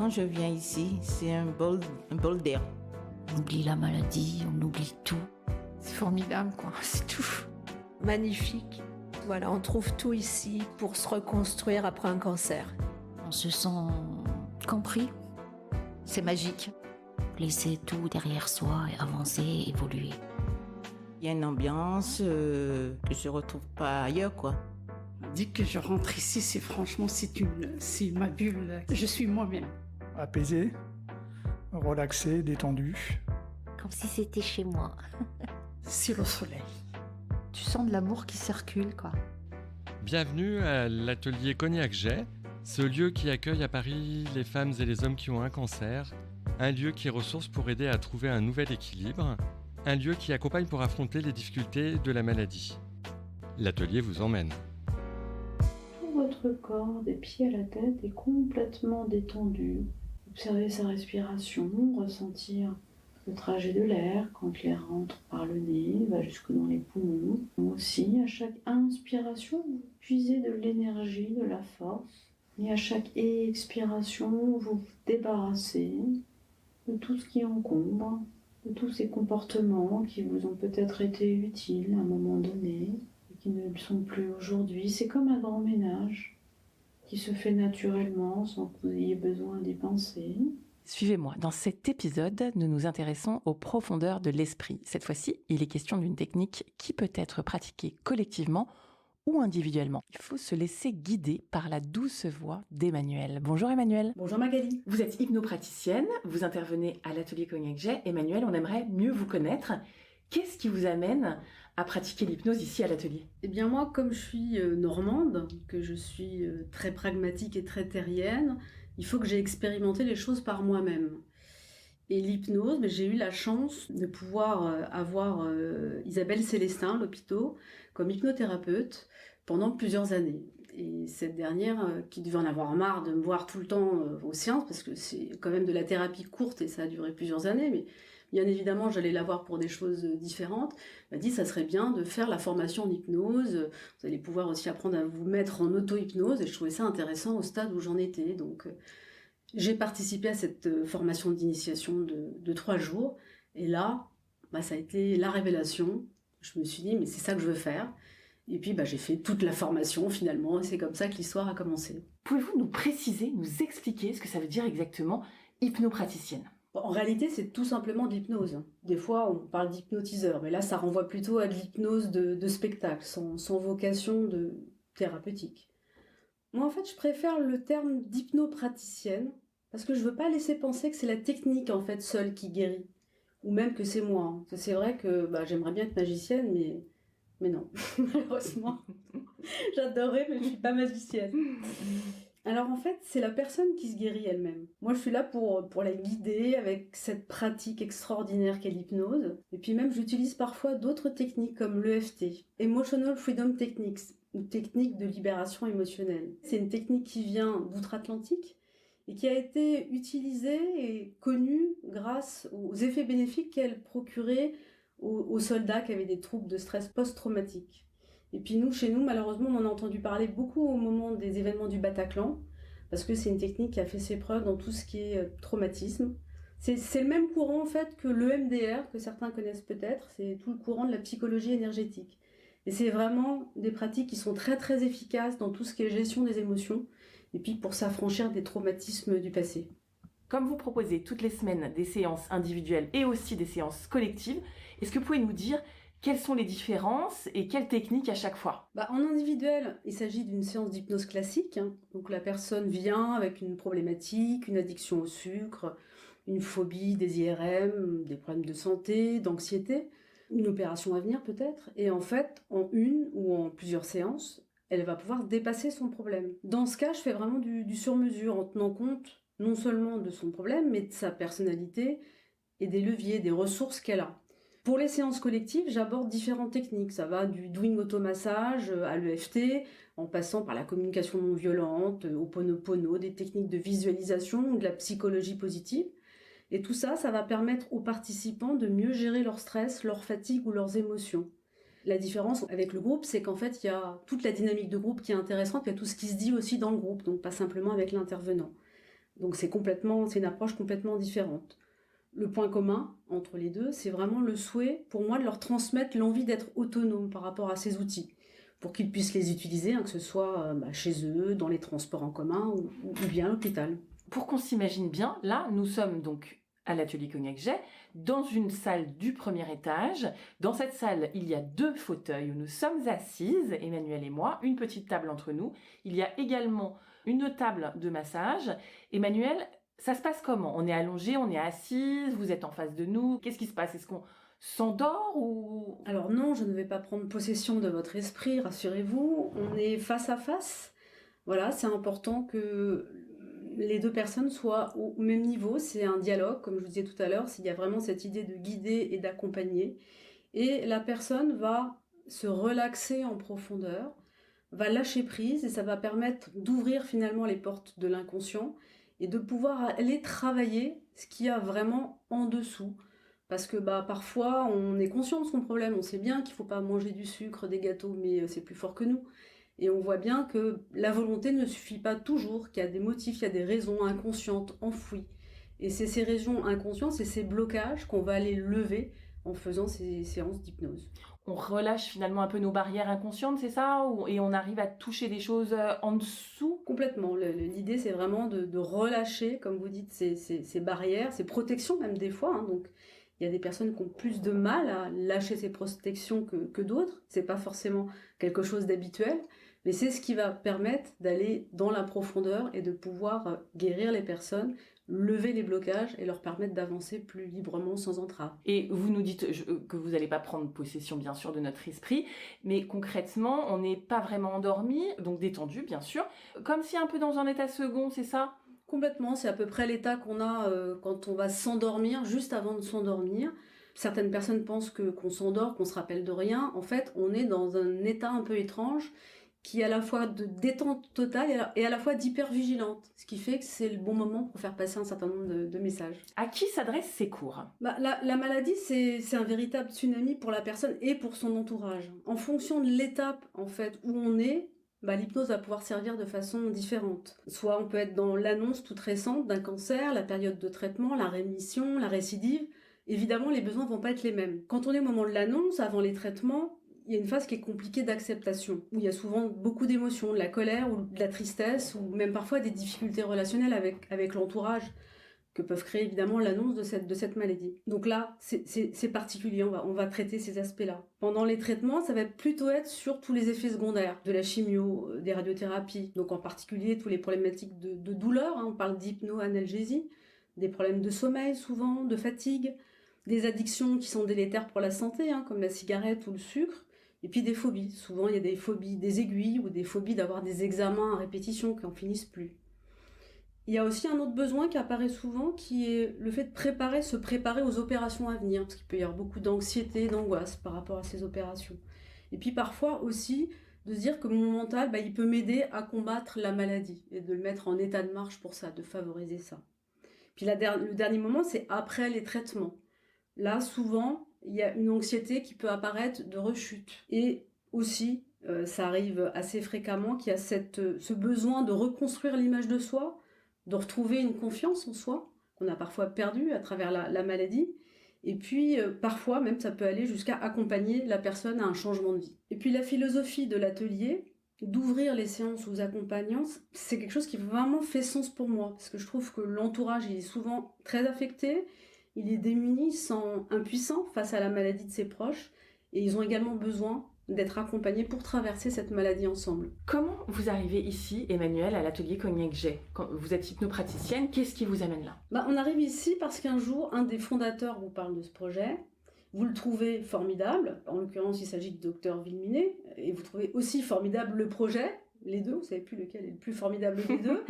Quand je viens ici, c'est un bol d'air. On oublie la maladie, on oublie tout. C'est formidable, quoi, c'est tout. Magnifique. Voilà, on trouve tout ici pour se reconstruire après un cancer. On se sent compris. C'est magique. Laisser tout derrière soi et avancer, évoluer. Il y a une ambiance que je retrouve pas ailleurs, quoi. Dès que je rentre ici, c'est ma bulle. Je suis moi-même. Apaisé, relaxé, détendu. Comme si c'était chez moi. C'est le soleil. Tu sens de l'amour qui circule, quoi. Bienvenue à l'atelier Cognac-Jet, ce lieu qui accueille à Paris les femmes et les hommes qui ont un cancer, un lieu qui ressource pour aider à trouver un nouvel équilibre, un lieu qui accompagne pour affronter les difficultés de la maladie. L'atelier vous emmène. Tout votre corps, des pieds à la tête, est complètement détendu. Observez sa respiration, ressentir le trajet de l'air quand l'air rentre par le nez, va jusque dans les poumons. Aussi, à chaque inspiration, vous puisez de l'énergie, de la force. Et à chaque expiration, vous vous débarrassez de tout ce qui encombre, de tous ces comportements qui vous ont peut-être été utiles à un moment donné et qui ne le sont plus aujourd'hui. C'est comme un grand ménage qui se fait naturellement sans que vous ayez besoin d'y penser. Suivez-moi, dans cet épisode, nous nous intéressons aux profondeurs de l'esprit. Cette fois-ci, il est question d'une technique qui peut être pratiquée collectivement ou individuellement. Il faut se laisser guider par la douce voix d'Emmanuelle. Bonjour Emmanuelle. Bonjour Magali. Vous êtes hypnopraticienne, vous intervenez à l'atelier Cognac-Jet. Emmanuelle, on aimerait mieux vous connaître. Qu'est-ce qui vous amène à pratiquer l'hypnose ici à l'atelier ? Eh bien moi, comme je suis normande, que je suis très pragmatique et très terrienne, il faut que j'ai expérimenté les choses par moi-même. Et l'hypnose, j'ai eu la chance de pouvoir avoir Isabelle Célestin, l'hôpital, comme hypnothérapeute pendant plusieurs années. Et cette dernière, qui devait en avoir marre de me voir tout le temps aux séances, parce que c'est quand même de la thérapie courte et ça a duré plusieurs années, mais bien évidemment j'allais la voir pour des choses différentes, m'a dit ça serait bien de faire la formation en hypnose, vous allez pouvoir aussi apprendre à vous mettre en auto-hypnose, et je trouvais ça intéressant au stade où j'en étais. Donc j'ai participé à cette formation d'initiation de 3 jours, et là, ça a été la révélation. Je me suis dit, mais c'est ça que je veux faire. Et puis j'ai fait toute la formation finalement, et c'est comme ça que l'histoire a commencé. Pouvez-vous nous préciser, nous expliquer ce que ça veut dire exactement hypnopraticienne ? En réalité, c'est tout simplement de l'hypnose. Des fois, on parle d'hypnotiseur, mais là, ça renvoie plutôt à de l'hypnose de spectacle, sans vocation de thérapeutique. Moi, en fait, je préfère le terme d'hypnopraticienne, parce que je veux pas laisser penser que c'est la technique, en fait, seule qui guérit. Ou même que c'est moi. C'est vrai que j'aimerais bien être magicienne, mais non. Malheureusement. J'adorerais, mais je suis pas magicienne. Alors en fait, c'est la personne qui se guérit elle-même. Moi, je suis là pour la guider avec cette pratique extraordinaire qu'est l'hypnose. Et puis même, j'utilise parfois d'autres techniques comme l'EFT, Emotional Freedom Techniques, ou technique de libération émotionnelle. C'est une technique qui vient d'outre-Atlantique et qui a été utilisée et connue grâce aux effets bénéfiques qu'elle procurait aux soldats qui avaient des troubles de stress post-traumatique. Et puis chez nous, malheureusement, on en a entendu parler beaucoup au moment des événements du Bataclan, parce que c'est une technique qui a fait ses preuves dans tout ce qui est traumatisme. C'est le même courant, en fait, que l'EMDR, que certains connaissent peut-être, c'est tout le courant de la psychologie énergétique. Et c'est vraiment des pratiques qui sont très très efficaces dans tout ce qui est gestion des émotions, et puis pour s'affranchir des traumatismes du passé. Comme vous proposez toutes les semaines des séances individuelles et aussi des séances collectives, est-ce que vous pouvez nous dire quelles sont les différences et quelles techniques à chaque fois ? En individuel, il s'agit d'une séance d'hypnose classique. Donc la personne vient avec une problématique, une addiction au sucre, une phobie, des IRM, des problèmes de santé, d'anxiété, une opération à venir peut-être. Et en fait, en une ou en plusieurs séances, elle va pouvoir dépasser son problème. Dans ce cas, je fais vraiment du sur-mesure en tenant compte non seulement de son problème, mais de sa personnalité et des leviers, des ressources qu'elle a. Pour les séances collectives, j'aborde différentes techniques. Ça va du doing automassage à l'EFT, en passant par la communication non violente, au Ho'oponopono, des techniques de visualisation ou de la psychologie positive. Et tout ça, ça va permettre aux participants de mieux gérer leur stress, leur fatigue ou leurs émotions. La différence avec le groupe, c'est qu'en fait, il y a toute la dynamique de groupe qui est intéressante, il y a tout ce qui se dit aussi dans le groupe, donc pas simplement avec l'intervenant. Donc c'est une approche complètement différente. Le point commun entre les deux, c'est vraiment le souhait pour moi de leur transmettre l'envie d'être autonome par rapport à ces outils, pour qu'ils puissent les utiliser, que ce soit chez eux, dans les transports en commun ou bien à l'hôpital. Pour qu'on s'imagine bien, là, nous sommes donc à l'atelier Cognac-Jet, dans une salle du premier étage. Dans cette salle, il y a 2 fauteuils où nous sommes assises, Emmanuelle et moi, une petite table entre nous. Il y a également une table de massage. Emmanuelle, ça se passe comment? On est allongé, on est assise, vous êtes en face de nous. Qu'est-ce qui se passe? Est-ce qu'on s'endort ou... Alors non, je ne vais pas prendre possession de votre esprit, rassurez-vous. On est face à face. Voilà, c'est important que les 2 personnes soient au même niveau. C'est un dialogue, comme je vous disais tout à l'heure. Il y a vraiment cette idée de guider et d'accompagner. Et la personne va se relaxer en profondeur, va lâcher prise, et ça va permettre d'ouvrir finalement les portes de l'inconscient et de pouvoir aller travailler ce qu'il y a vraiment en dessous. Parce que parfois, on est conscient de son problème, on sait bien qu'il ne faut pas manger du sucre, des gâteaux, mais c'est plus fort que nous. Et on voit bien que la volonté ne suffit pas toujours, qu'il y a des motifs, il y a des raisons inconscientes, enfouies. Et c'est ces raisons inconscientes, c'est ces blocages qu'on va aller lever en faisant ces séances d'hypnose. On relâche finalement un peu nos barrières inconscientes, c'est ça? Et on arrive à toucher des choses en dessous? Complètement. L'idée, c'est vraiment de relâcher, comme vous dites, ces barrières, ces protections même des fois. Donc, il y a des personnes qui ont plus de mal à lâcher ces protections que d'autres. C'est pas forcément quelque chose d'habituel, mais c'est ce qui va permettre d'aller dans la profondeur et de pouvoir guérir les personnes, lever les blocages et leur permettre d'avancer plus librement sans entrave. Et vous nous dites que vous n'allez pas prendre possession bien sûr de notre esprit, mais concrètement on n'est pas vraiment endormi, donc détendu bien sûr, comme si un peu dans un état second, c'est ça? Complètement, c'est à peu près l'état qu'on a quand on va s'endormir, juste avant de s'endormir. Certaines personnes pensent qu'on s'endort, qu'on se rappelle de rien. En fait, on est dans un état un peu étrange qui est à la fois de détente totale et à la fois d'hypervigilante, ce qui fait que c'est le bon moment pour faire passer un certain nombre de messages. À qui s'adressent ces cours? La maladie, c'est un véritable tsunami pour la personne et pour son entourage. En fonction de l'étape en fait, où on est, l'hypnose va pouvoir servir de façon différente. Soit on peut être dans l'annonce toute récente d'un cancer, la période de traitement, la rémission, la récidive. Évidemment, les besoins vont pas être les mêmes. Quand on est au moment de l'annonce, avant les traitements, il y a une phase qui est compliquée d'acceptation, où il y a souvent beaucoup d'émotions, de la colère ou de la tristesse, ou même parfois des difficultés relationnelles avec l'entourage, que peuvent créer évidemment l'annonce de cette maladie. Donc là, c'est particulier, on va traiter ces aspects-là. Pendant les traitements, ça va plutôt être sur tous les effets secondaires, de la chimio, des radiothérapies, donc en particulier tous les problématiques de douleur, on parle d'hypnoanalgésie, des problèmes de sommeil souvent, de fatigue, des addictions qui sont délétères pour la santé, comme la cigarette ou le sucre, et puis des phobies. Souvent, il y a des phobies des aiguilles ou des phobies d'avoir des examens à répétition qui n'en finissent plus. Il y a aussi un autre besoin qui apparaît souvent, qui est le fait de se préparer aux opérations à venir, parce qu'il peut y avoir beaucoup d'anxiété, d'angoisse par rapport à ces opérations. Et puis parfois aussi, de se dire que mon mental, il peut m'aider à combattre la maladie, et de le mettre en état de marche pour ça, de favoriser ça. Puis le dernier moment, c'est après les traitements. Là, souvent, il y a une anxiété qui peut apparaître de rechute. Et aussi, ça arrive assez fréquemment qu'il y a ce besoin de reconstruire l'image de soi, de retrouver une confiance en soi, qu'on a parfois perdue à travers la maladie. Et puis, parfois, même, ça peut aller jusqu'à accompagner la personne à un changement de vie. Et puis, la philosophie de l'atelier, d'ouvrir les séances aux accompagnants, c'est quelque chose qui vraiment fait sens pour moi. Parce que je trouve que l'entourage, il est souvent très affecté, il est démuni, il se sent impuissant face à la maladie de ses proches, et ils ont également besoin d'être accompagnés pour traverser cette maladie ensemble. Comment vous arrivez ici, Emmanuelle, à l'atelier Cognac-Jet? Quand vous êtes hypnopraticienne, qu'est-ce qui vous amène là? On arrive ici parce qu'un jour, un des fondateurs vous parle de ce projet, vous le trouvez formidable, en l'occurrence il s'agit de Dr Villeminay, et vous trouvez aussi formidable le projet, les deux, vous ne savez plus lequel est le plus formidable des deux,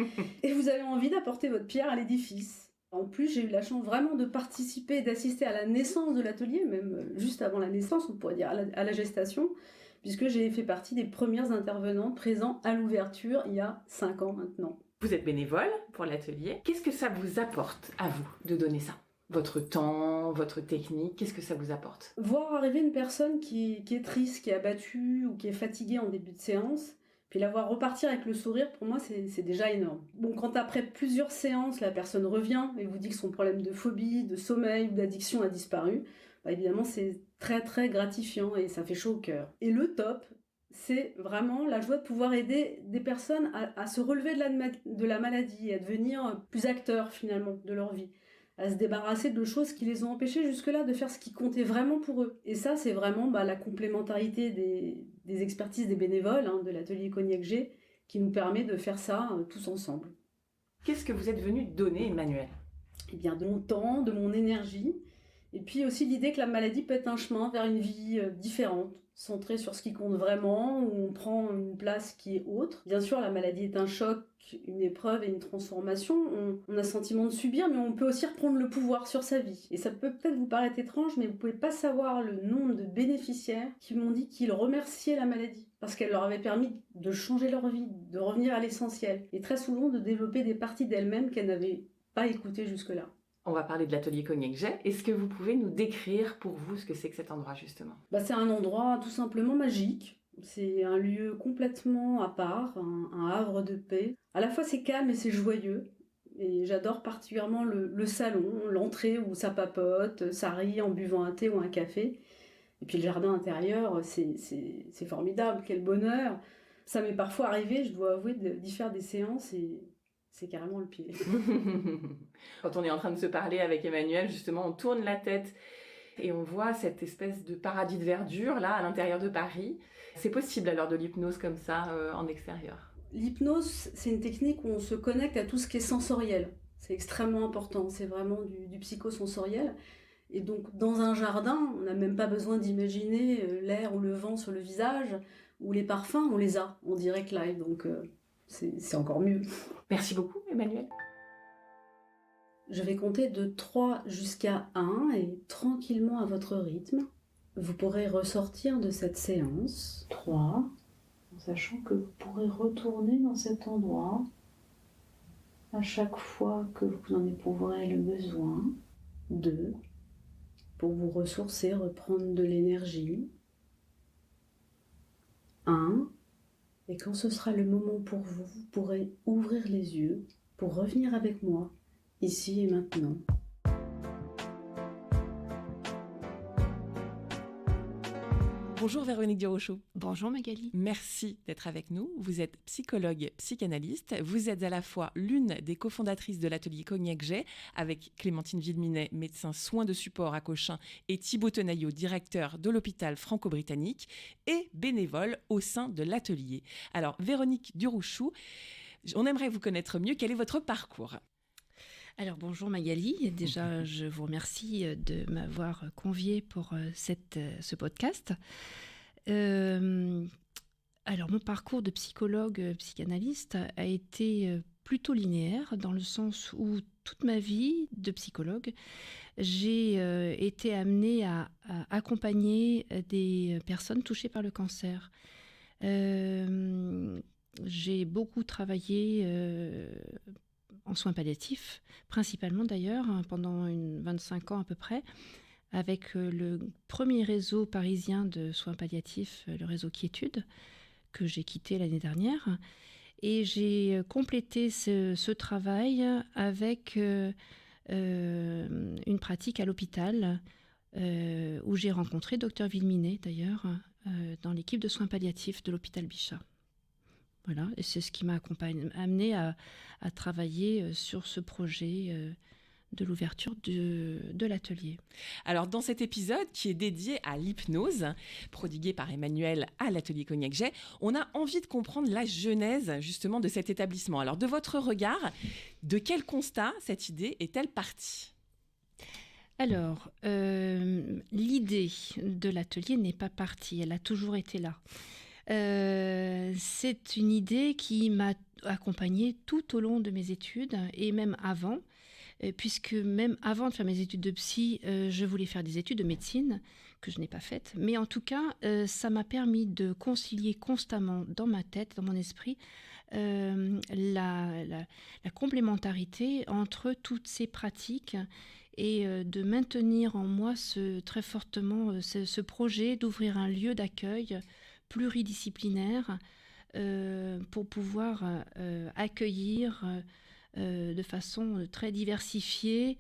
et vous avez envie d'apporter votre pierre à l'édifice. En plus, j'ai eu la chance vraiment de participer et d'assister à la naissance de l'atelier, même juste avant la naissance, on pourrait dire à la gestation, puisque j'ai fait partie des premières intervenantes présentes à l'ouverture il y a 5 ans maintenant. Vous êtes bénévole pour l'atelier. Qu'est-ce que ça vous apporte à vous de donner ça? Votre temps, votre technique, qu'est-ce que ça vous apporte? Voir arriver une personne qui est triste, qui est abattue ou qui est fatiguée en début de séance, Puis la voir repartir avec le sourire, pour moi, c'est déjà énorme. Bon, quand après plusieurs séances, la personne revient et vous dit que son problème de phobie, de sommeil ou d'addiction a disparu, évidemment, c'est très très gratifiant et ça fait chaud au cœur. Et le top, c'est vraiment la joie de pouvoir aider des personnes à se relever de la maladie et à devenir plus acteurs finalement de leur vie, à se débarrasser de choses qui les ont empêchés jusque-là de faire ce qui comptait vraiment pour eux. Et ça, c'est vraiment la complémentarité des expertises des bénévoles de l'atelier Cognac G qui nous permet de faire ça tous ensemble. Qu'est-ce que vous êtes venu donner, Emmanuel ? Eh bien, de mon temps, de mon énergie, et puis aussi l'idée que la maladie peut être un chemin vers une vie différente, centrée sur ce qui compte vraiment, où on prend une place qui est autre. Bien sûr, la maladie est un choc, une épreuve et une transformation. On a le sentiment de subir, mais on peut aussi reprendre le pouvoir sur sa vie. Et ça peut peut-être vous paraître étrange, mais vous pouvez pas savoir le nombre de bénéficiaires qui m'ont dit qu'ils remerciaient la maladie, parce qu'elle leur avait permis de changer leur vie, de revenir à l'essentiel, et très souvent de développer des parties d'elles-mêmes qu'elles n'avaient pas écoutées jusque-là. On va parler de l'atelier Cognac G. Est-ce que vous pouvez nous décrire pour vous ce que c'est que cet endroit justement ? C'est un endroit tout simplement magique. C'est un lieu complètement à part, un havre de paix. À la fois c'est calme et c'est joyeux. Et j'adore particulièrement le salon, l'entrée où ça papote, ça rit en buvant un thé ou un café. Et puis le jardin intérieur, c'est formidable, quel bonheur. Ça m'est parfois arrivé, je dois avouer, d'y faire des séances et c'est carrément le pied. Quand on est en train de se parler avec Emmanuel, justement, on tourne la tête et on voit cette espèce de paradis de verdure, là, à l'intérieur de Paris. C'est possible alors de l'hypnose comme ça, en extérieur ? L'hypnose, c'est une technique où on se connecte à tout ce qui est sensoriel. C'est extrêmement important, c'est vraiment du psychosensoriel. Et donc, dans un jardin, on n'a même pas besoin d'imaginer l'air ou le vent sur le visage, ou les parfums, on les a en direct live, donc c'est encore mieux. Merci beaucoup, Emmanuel. Je vais compter de 3 jusqu'à 1 et tranquillement à votre rythme, vous pourrez ressortir de cette séance. 3, en sachant que vous pourrez retourner dans cet endroit à chaque fois que vous en éprouverez le besoin. 2, pour vous ressourcer, reprendre de l'énergie. 1, et quand ce sera le moment pour vous, vous pourrez ouvrir les yeux pour revenir avec moi, ici et maintenant. Bonjour Véronique Durochot. Bonjour Magali. Merci d'être avec nous. Vous êtes psychologue, psychanalyste. Vous êtes à la fois l'une des cofondatrices de l'atelier Cognac G avec Clémentine Villeminet, médecin soins de support à Cochin, et Thibaut Tenaillot, directeur de l'hôpital franco-britannique, et bénévole au sein de l'atelier. Alors Véronique Durochot, on aimerait vous connaître mieux. Quel est votre parcours ? Alors bonjour Magali, déjà je vous remercie de m'avoir conviée pour ce podcast. Alors mon parcours de psychologue psychanalyste a été plutôt linéaire dans le sens où toute ma vie de psychologue, j'ai été amenée à accompagner des personnes touchées par le cancer. J'ai beaucoup travaillé en soins palliatifs, principalement d'ailleurs, pendant 25 ans à peu près, avec le premier réseau parisien de soins palliatifs, le réseau Quiétude, que j'ai quitté l'année dernière. Et j'ai complété ce travail avec une pratique à l'hôpital, où j'ai rencontré Dr Villeminet d'ailleurs, dans l'équipe de soins palliatifs de l'hôpital Bichat. Voilà, et c'est ce qui m'a amené à travailler sur ce projet de l'ouverture de l'atelier. Alors dans cet épisode qui est dédié à l'hypnose, prodigué par Emmanuel à l'atelier Cognac G, on a envie de comprendre la genèse justement de cet établissement. Alors de votre regard, de quel constat cette idée est-elle partie ? Alors, l'idée de l'atelier n'est pas partie, elle a toujours été là. C'est une idée qui m'a accompagnée tout au long de mes études et même avant, puisque même avant de faire mes études de psy, je voulais faire des études de médecine que je n'ai pas faites. Mais en tout cas, ça m'a permis de concilier constamment dans ma tête, dans mon esprit, la complémentarité entre toutes ces pratiques et de maintenir en moi très fortement ce projet d'ouvrir un lieu d'accueil pluridisciplinaire pour pouvoir accueillir de façon très diversifiée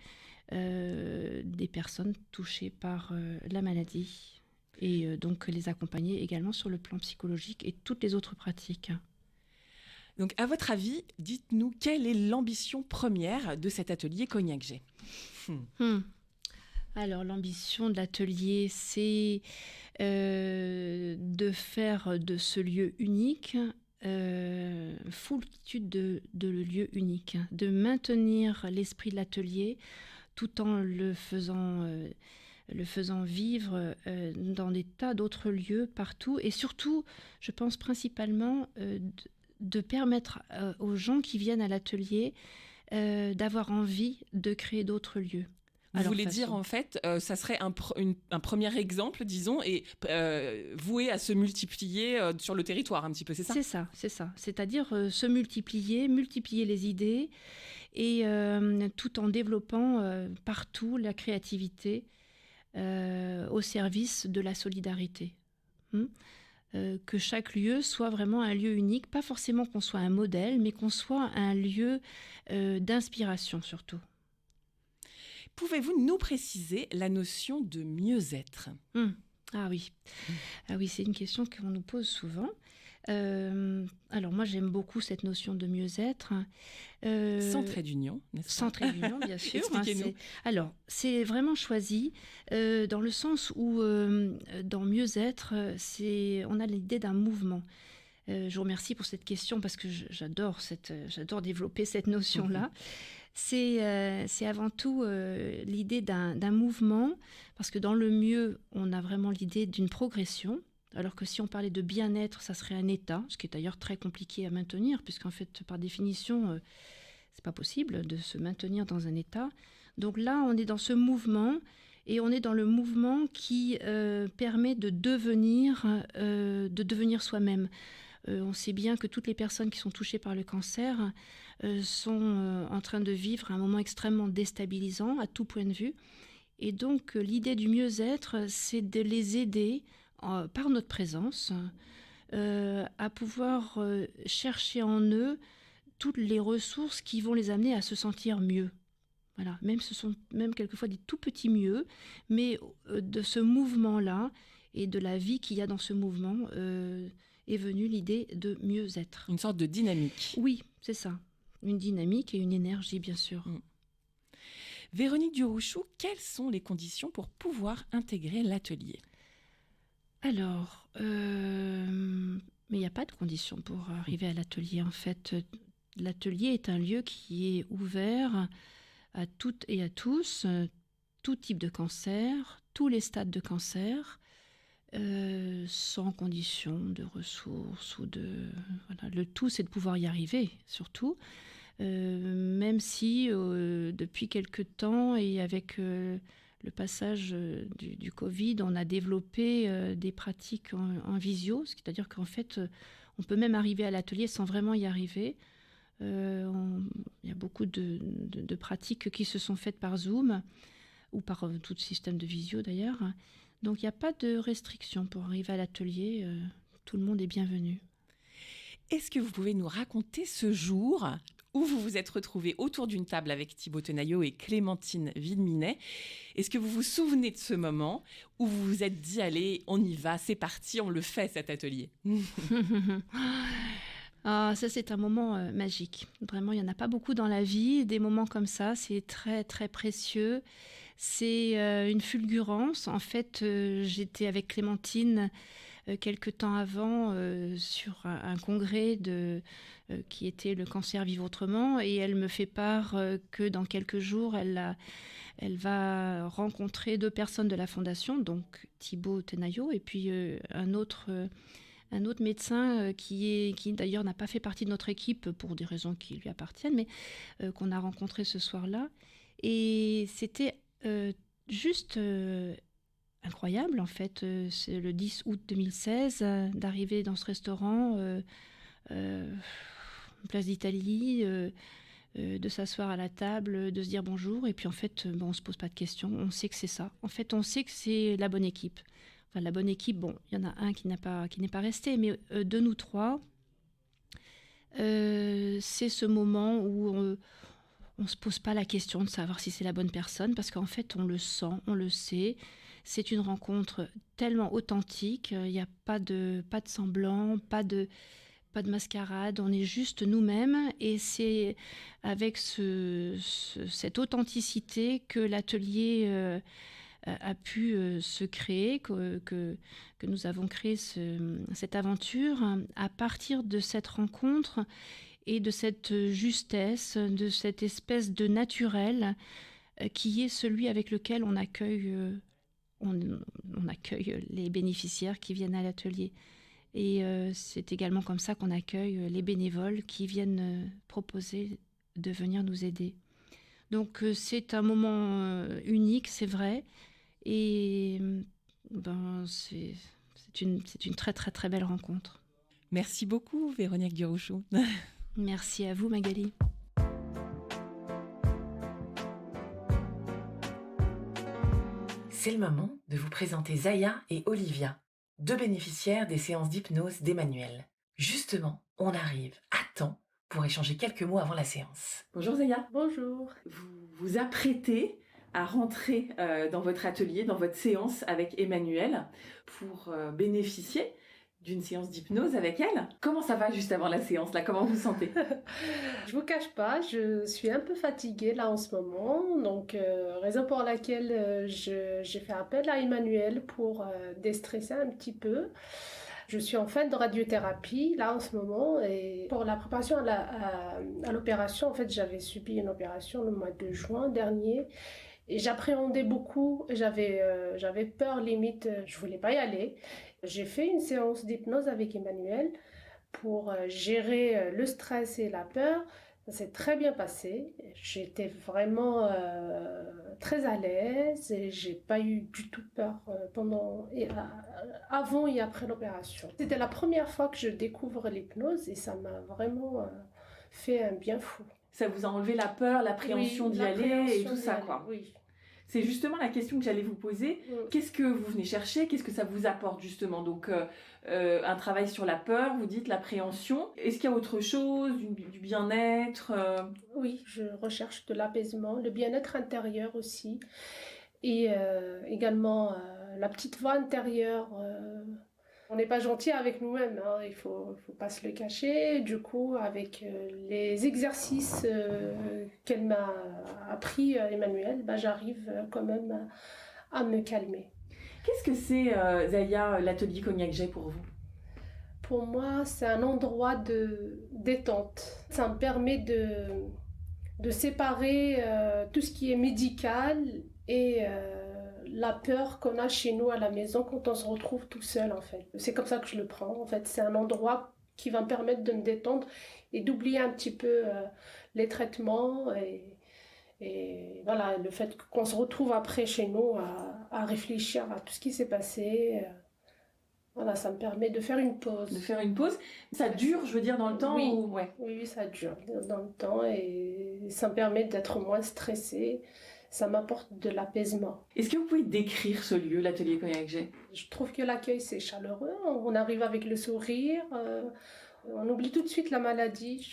des personnes touchées par la maladie et donc les accompagner également sur le plan psychologique et toutes les autres pratiques. Donc, à votre avis, dites-nous quelle est l'ambition première de cet atelier Cognac-J? Alors, l'ambition de l'atelier, c'est de faire de ce lieu unique foultitude de lieux uniques, de maintenir l'esprit de l'atelier tout en le faisant vivre dans des tas d'autres lieux partout, et surtout, je pense principalement de permettre aux gens qui viennent à l'atelier d'avoir envie de créer d'autres lieux. Vous voulez dire, en fait, ça serait un premier exemple, disons, et voué à se multiplier sur le territoire, un petit peu, c'est ça? C'est ça. C'est-à-dire se multiplier les idées, et tout en développant partout la créativité au service de la solidarité. Que chaque lieu soit vraiment un lieu unique, pas forcément qu'on soit un modèle, mais qu'on soit un lieu d'inspiration surtout. Pouvez-vous nous préciser la notion de mieux-être? Ah oui, c'est une question qu'on nous pose souvent. Alors moi j'aime beaucoup cette notion de mieux-être. Sans trait d'union, n'est-ce pas? Sans trait d'union, bien sûr. Expliquez-nous. Alors c'est vraiment choisi dans le sens où dans mieux-être, on a l'idée d'un mouvement. Je vous remercie pour cette question parce que j'adore développer cette notion-là. C'est avant tout l'idée d'un mouvement, parce que dans le mieux, on a vraiment l'idée d'une progression, alors que si on parlait de bien-être, ça serait un état, ce qui est d'ailleurs très compliqué à maintenir, puisqu'en fait, par définition, c'est pas possible de se maintenir dans un état. Donc là, on est dans ce mouvement, et on est dans le mouvement qui permet de devenir soi-même. On sait bien que toutes les personnes qui sont touchées par le cancer sont en train de vivre un moment extrêmement déstabilisant à tout point de vue. Et donc, l'idée du mieux-être, c'est de les aider par notre présence à pouvoir chercher en eux toutes les ressources qui vont les amener à se sentir mieux. Voilà, ce sont même quelquefois des tout petits mieux, mais de ce mouvement-là et de la vie qu'il y a dans ce mouvement est venue l'idée de mieux-être. Une sorte de dynamique. Oui, c'est ça. Une dynamique et une énergie, bien sûr. Véronique Durouchou, quelles sont les conditions pour pouvoir intégrer l'atelier? Alors, mais il n'y a pas de conditions pour arriver à l'atelier. En fait, l'atelier est un lieu qui est ouvert à toutes et à tous, tout type de cancer, tous les stades de cancer, sans condition de ressources ou de... Voilà. Le tout, c'est de pouvoir y arriver, surtout. Même si, depuis quelque temps, et avec le passage du Covid, on a développé des pratiques en visio, c'est-à-dire qu'en fait, on peut même arriver à l'atelier sans vraiment y arriver. Il y a beaucoup de pratiques qui se sont faites par Zoom, ou par tout système de visio d'ailleurs. Donc il n'y a pas de restriction pour arriver à l'atelier, tout le monde est bienvenu. Est-ce que vous pouvez nous raconter ce jour où vous vous êtes retrouvés autour d'une table avec Thibaut Tenaillot et Clémentine Villeminay? Est-ce que vous vous souvenez de ce moment où vous vous êtes dit « Allez, on y va, c'est parti, on le fait cet atelier » Ah, ça, c'est un moment magique. Vraiment, il n'y en a pas beaucoup dans la vie. Des moments comme ça, c'est très, très précieux. C'est une fulgurance. En fait, j'étais avec Clémentine quelque temps avant sur un congrès qui était le cancer vivre autrement. Et elle me fait part que dans quelques jours, elle va rencontrer 2 personnes de la fondation, donc Thibaut Tenaillot et puis un autre médecin qui d'ailleurs n'a pas fait partie de notre équipe pour des raisons qui lui appartiennent, mais qu'on a rencontré ce soir-là. Et c'était juste incroyable, en fait. C'est le 10 août 2016, d'arriver dans ce restaurant, place d'Italie, de s'asseoir à la table, de se dire bonjour, et puis en fait, on ne se pose pas de questions, on sait que c'est ça. En fait, on sait que c'est la bonne équipe. Enfin, la bonne équipe, bon, il y en a un qui n'est pas resté, mais de nous 3, c'est ce moment où on ne se pose pas la question de savoir si c'est la bonne personne, parce qu'en fait, on le sent, on le sait. C'est une rencontre tellement authentique, il n'y a pas de semblant, pas de mascarade, on est juste nous-mêmes, et c'est avec cette authenticité que l'atelier a pu se créer, que nous avons créé cette aventure à partir de cette rencontre et de cette justesse, de cette espèce de naturel qui est celui avec lequel on accueille les bénéficiaires qui viennent à l'atelier. Et c'est également comme ça qu'on accueille les bénévoles qui viennent proposer de venir nous aider. Donc c'est un moment unique, c'est vrai, et c'est une très très très belle rencontre. Merci beaucoup Véronique Durouchou. Merci à vous Magali. C'est le moment de vous présenter Zaya et Olivia, 2 bénéficiaires des séances d'hypnose d'Emmanuel. Justement, on arrive à temps pour échanger quelques mots avant la séance. Bonjour Zaya. Bonjour. Vous vous apprêtez à rentrer dans votre atelier, dans votre séance avec Emmanuel pour bénéficier d'une séance d'hypnose avec elle. Comment ça va juste avant la séance là? Comment vous vous sentez? Je vous cache pas, je suis un peu fatiguée là en ce moment, donc raison pour laquelle j'ai fait appel à Emmanuel pour déstresser un petit peu. Je suis en fin de radiothérapie là en ce moment, et pour la préparation à l'opération, en fait j'avais subi une opération le mois de juin dernier. Et j'appréhendais beaucoup, j'avais peur limite, je voulais pas y aller. J'ai fait une séance d'hypnose avec Emmanuel pour gérer le stress et la peur. Ça s'est très bien passé. J'étais vraiment très à l'aise et j'ai pas eu du tout peur avant et après l'opération. C'était la première fois que je découvre l'hypnose et ça m'a vraiment fait un bien fou. Ça vous a enlevé la peur, l'appréhension d'y aller et tout ça, quoi. Oui. C'est justement la question que j'allais vous poser. Qu'est-ce que vous venez chercher? Qu'est-ce que ça vous apporte justement? Donc, un travail sur la peur, vous dites l'appréhension. Est-ce qu'il y a autre chose, du bien-être? Oui, je recherche de l'apaisement, le bien-être intérieur aussi. Et également la petite voix intérieure. On n'est pas gentil avec nous-mêmes, hein. Il faut pas se le cacher. Du coup, avec les exercices qu'elle m'a appris, Emmanuel, j'arrive quand même à me calmer. Qu'est-ce que c'est, Zaya, l'atelier Cognac J pour vous? Pour moi, c'est un endroit de détente. Ça me permet de séparer tout ce qui est médical et la peur qu'on a chez nous à la maison quand on se retrouve tout seul, en fait. C'est comme ça que je le prends, en fait. C'est un endroit qui va me permettre de me détendre et d'oublier un petit peu les traitements et voilà, le fait qu'on se retrouve après chez nous à réfléchir à tout ce qui s'est passé. Voilà, ça me permet de faire une pause. De faire une pause. Ça dure, je veux dire, dans le temps? Oui, ou... ouais. Oui, ça dure dans le temps et ça me permet d'être moins stressée. Ça m'apporte de l'apaisement. Est-ce que vous pouvez décrire ce lieu, l'atelier Cognac J? Je trouve que l'accueil, c'est chaleureux. On arrive avec le sourire. On oublie tout de suite la maladie.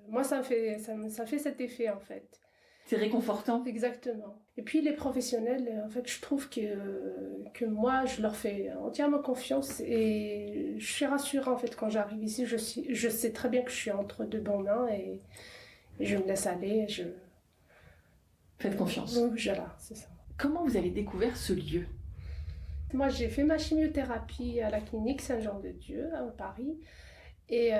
Moi, ça fait cet effet, en fait. C'est réconfortant. Exactement. Et puis, les professionnels, en fait, je trouve que moi, je leur fais entièrement confiance et je suis rassurée, en fait, quand j'arrive ici. Je sais très bien que je suis entre de bonnes mains et je me laisse aller. Faites confiance. Voilà, c'est ça. Comment vous avez découvert ce lieu? Moi, j'ai fait ma chimiothérapie à la clinique Saint-Jean-de-Dieu à Paris. Et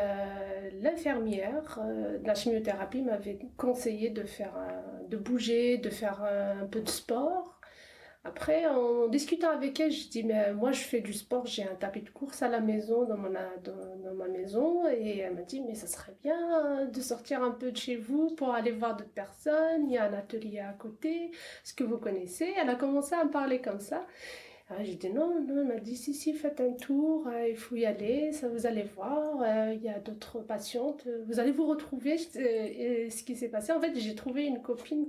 l'infirmière de la chimiothérapie m'avait conseillé de bouger, de faire un peu de sport. Après, en discutant avec elle, je dis mais moi je fais du sport, j'ai un tapis de course à la maison, dans ma maison. Et elle m'a dit mais ça serait bien de sortir un peu de chez vous pour aller voir d'autres personnes. Il y a un atelier à côté, ce que vous connaissez. Elle a commencé à me parler comme ça. Alors, j'ai dit non, elle m'a dit si, faites un tour, il faut y aller, ça vous allez voir, il y a d'autres patientes, vous allez vous retrouver. Et ce qui s'est passé, en fait, j'ai trouvé une copine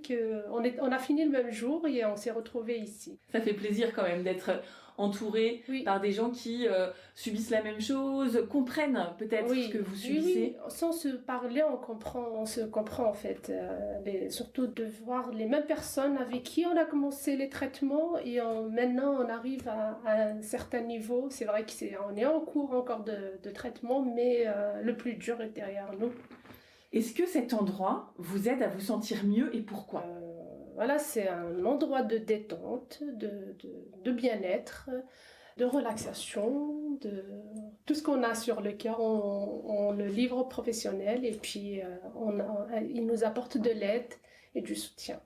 on a fini le même jour et on s'est retrouvés ici. Ça fait plaisir quand même d'être entouré par des gens qui subissent la même chose, comprennent peut-être ce que vous subissez. Oui, sans se parler, on se comprend en fait. Surtout de voir les mêmes personnes avec qui on a commencé les traitements et maintenant on arrive à un certain niveau. C'est vrai qu'on est en cours encore de traitement, mais le plus dur est derrière nous. Est-ce que cet endroit vous aide à vous sentir mieux et pourquoi ? Voilà, c'est un endroit de détente, de bien-être, de relaxation, de tout ce qu'on a sur le cœur, on le livre aux professionnels et puis ils nous apportent de l'aide et du soutien.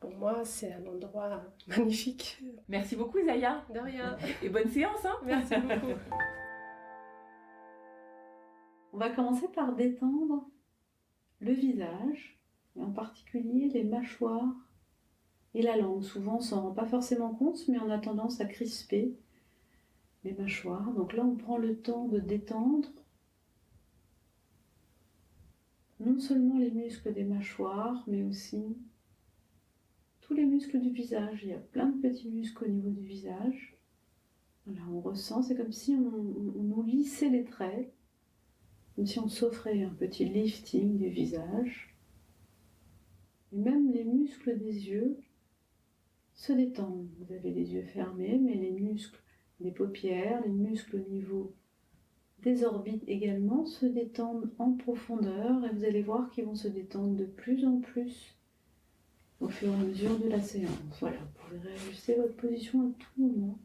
Pour moi, c'est un endroit magnifique. Merci beaucoup Zaya. De rien. Et bonne séance. Merci beaucoup. On va commencer par détendre le visage, et en particulier les mâchoires et la langue. Souvent, on s'en rend pas forcément compte, mais on a tendance à crisper les mâchoires. Donc là, on prend le temps de détendre non seulement les muscles des mâchoires, mais aussi tous les muscles du visage. Il y a plein de petits muscles au niveau du visage. Voilà, on ressent, c'est comme si on nous lissait les traits, comme si on s'offrait un petit lifting du visage. Et même les muscles des yeux se détendent. Vous avez les yeux fermés, mais les muscles des paupières, les muscles au niveau des orbites également se détendent en profondeur et vous allez voir qu'ils vont se détendre de plus en plus au fur et à mesure de la séance. Voilà, vous pouvez réajuster votre position à tout moment.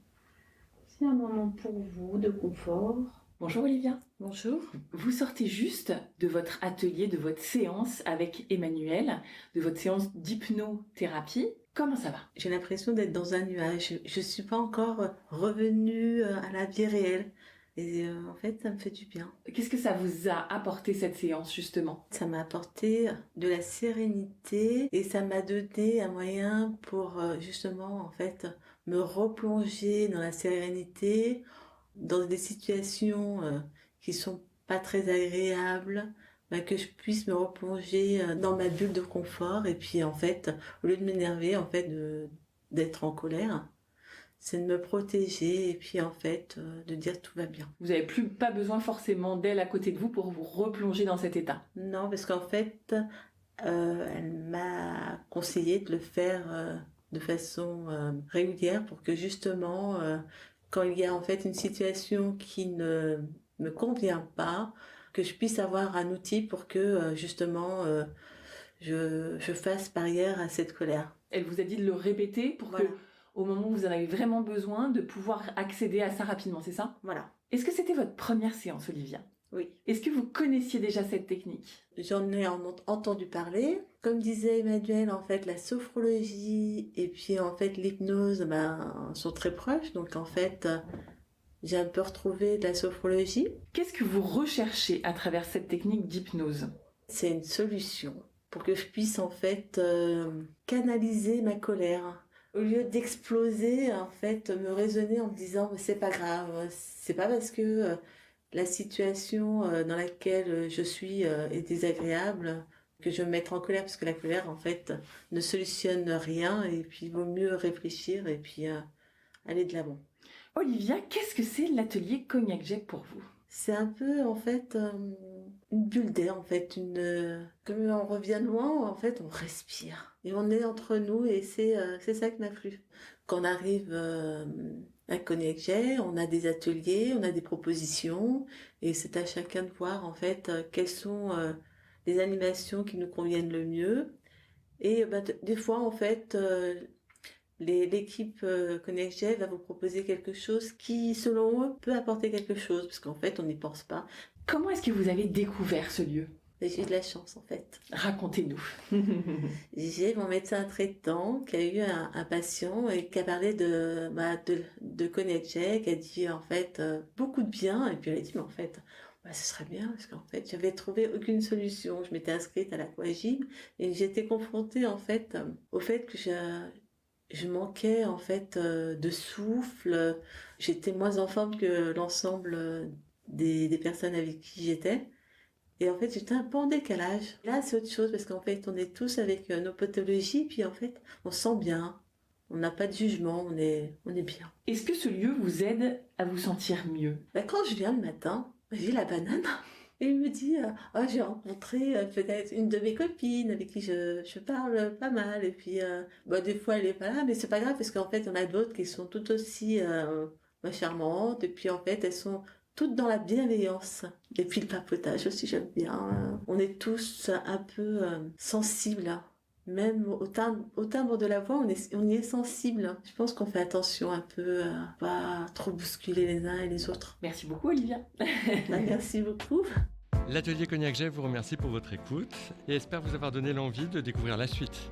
C'est un moment pour vous de confort. Bonjour Olivia. Bonjour. Vous sortez juste de votre atelier, de votre séance avec Emmanuel, de votre séance d'hypnothérapie. Comment ça va ? J'ai l'impression d'être dans un nuage. Je ne suis pas encore revenue à la vie réelle. Et en fait, ça me fait du bien. Qu'est-ce que ça vous a apporté cette séance justement ? Ça m'a apporté de la sérénité et ça m'a donné un moyen pour justement en fait me replonger dans la sérénité, dans des situations qui sont pas très agréables, que je puisse me replonger dans ma bulle de confort et puis en fait, au lieu de m'énerver, en fait, d'être en colère, c'est de me protéger et puis en fait, de dire tout va bien. Vous n'avez pas besoin forcément d'elle à côté de vous pour vous replonger dans cet état ? Non, parce qu'en fait, elle m'a conseillé de le faire de façon régulière pour que justement, quand il y a en fait une situation qui ne me convient pas, que je puisse avoir un outil pour que justement je fasse barrière à cette colère. Elle vous a dit de le répéter pour que, au moment où vous en avez vraiment besoin, de pouvoir accéder à ça rapidement, c'est ça ? Voilà. Est-ce que c'était votre première séance, Olivia ? Oui. Est-ce que vous connaissiez déjà cette technique ? J'en ai entendu parler. Comme disait Emmanuel, en fait, la sophrologie et puis en fait l'hypnose sont très proches. Donc en fait, j'ai un peu retrouvé de la sophrologie. Qu'est-ce que vous recherchez à travers cette technique d'hypnose ? C'est une solution pour que je puisse en fait canaliser ma colère. Au lieu d'exploser, en fait, me raisonner en me disant c'est pas grave, c'est pas parce que la situation dans laquelle je suis est désagréable que je vais me mettre en colère, parce que la colère en fait ne solutionne rien et puis il vaut mieux réfléchir et puis aller de l'avant. Olivia, qu'est-ce que c'est l'atelier Cognac Jet pour vous ? C'est un peu en fait une bulle d'air en fait, comme on revient de loin, en fait on respire et on est entre nous et c'est ça qui m'a plu. Quand on arrive à Cognac Jet, on a des ateliers, on a des propositions et c'est à chacun de voir en fait quelles sont les animations qui nous conviennent le mieux. Et des fois en fait l'équipe Cognac Jet va vous proposer quelque chose qui selon eux peut apporter quelque chose parce qu'en fait on n'y pense pas. Comment est-ce que vous avez découvert ce lieu ? J'ai eu de la chance en fait. Racontez-nous. J'ai mon médecin traitant qui a eu un patient et qui a parlé de Cognac Jet, qui a dit en fait beaucoup de bien et puis elle a dit mais en fait ce serait bien parce qu'en fait j'avais trouvé aucune solution. Je m'étais inscrite à l'aquagym et j'étais confrontée en fait au fait que je manquais en fait de souffle. J'étais moins en forme que l'ensemble des personnes avec qui j'étais. Et en fait, j'étais un peu en décalage. Là, c'est autre chose parce qu'en fait, on est tous avec nos pathologies, puis en fait, on se sent bien. On n'a pas de jugement, on est bien. Est-ce que ce lieu vous aide à vous sentir mieux? Quand je viens le matin, j'ai la banane. Et il me dit, j'ai rencontré peut-être une de mes copines avec qui je parle pas mal. Et puis, des fois, elle est pas là, mais c'est pas grave parce qu'en fait, on a d'autres qui sont tout aussi charmantes. Et puis, en fait, elles sont toutes dans la bienveillance. Et puis, le papotage aussi, j'aime bien. On est tous un peu sensibles. Même au timbre de la voix, on y est sensible. Je pense qu'on fait attention un peu à pas trop bousculer les uns et les autres. Merci beaucoup, Olivia. Merci beaucoup. L'atelier Cognac Jet vous remercie pour votre écoute et espère vous avoir donné l'envie de découvrir la suite.